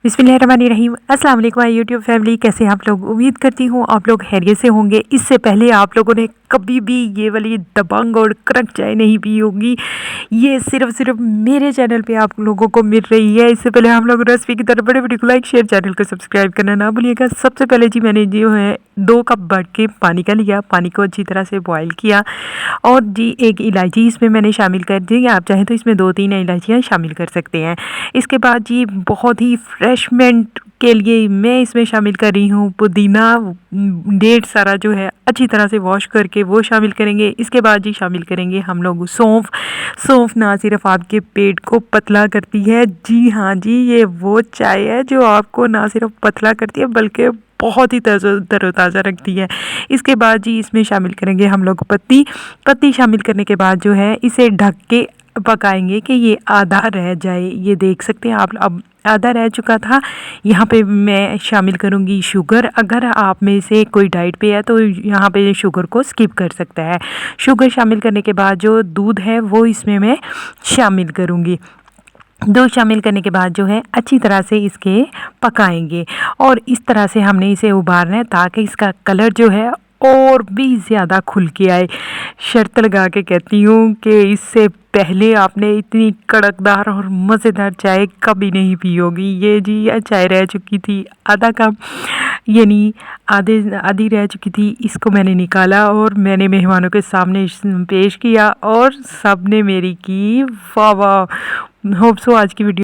बिस्मिल्लाहिर्रहमानिर्रहीम। अस्सलाम वालेकुम माय यूट्यूब फैमिली, कैसे हैं आप लोग। उम्मीद करती हूँ आप लोग खैरियत से होंगे। इससे पहले आप लोगों ने कभी भी ये वाली दबंग और कड़क चाय नहीं पी होगी। ये सिर्फ मेरे चैनल पे आप लोगों को मिल रही है। इससे पहले हम लोग रेसिपी की तरफ बड़े वीडियो को लाइक शेयर, चैनल को सब्सक्राइब करना ना भूलिएगा। सबसे पहले जी मैंने जो है 2 कप भर के पानी का लिया, पानी को अच्छी तरह से बॉयल किया और जी 1 इलायची इसमें मैंने शामिल कर दी। आप चाहें तो इसमें 2-3 इलायचियाँ शामिल कर सकते हैं। इसके बाद जी बहुत ही फ्रेशमेंट के लिए मैं इसमें शामिल कर रही हूँ पुदीना, ढेर सारा जो है अच्छी तरह से वॉश करके वो शामिल करेंगे। इसके बाद जी शामिल करेंगे हम लोग सौंफ। सौंफ ना सिर्फ आपके पेट को पतला करती है, जी हाँ जी, ये वो चाय है जो आपको ना सिर्फ पतला करती है बल्कि बहुत ही तरोताज़ा रखती है। इसके बाद जी इसमें शामिल करेंगे हम लोग पत्ती शामिल करने के बाद जो है इसे ढक के पकाएंगे कि ये आधा रह जाए। ये देख सकते हैं आप, अब आधा रह चुका था। यहाँ पे मैं शामिल करूँगी शुगर। अगर आप में से कोई डाइट पे है तो यहाँ पे शुगर को स्किप कर सकता है। शुगर शामिल करने के बाद जो दूध है वो इसमें मैं शामिल करूँगी। दूध शामिल करने के बाद जो है अच्छी तरह से इसके पकाएंगे और इस तरह से हमने इसे उबालना है ताकि इसका कलर जो है और भी ज़्यादा खुल के आए। शर्त लगा के कहती हूँ कि इससे पहले आपने इतनी कड़कदार और मज़ेदार चाय कभी नहीं पी होगी। ये जी यह चाय रह चुकी थी आधा कप, यानी आधी रह चुकी थी। इसको मैंने निकाला और मैंने मेहमानों के सामने पेश किया और सब ने मेरी की वाह वाह। होप सो आज की वीडियो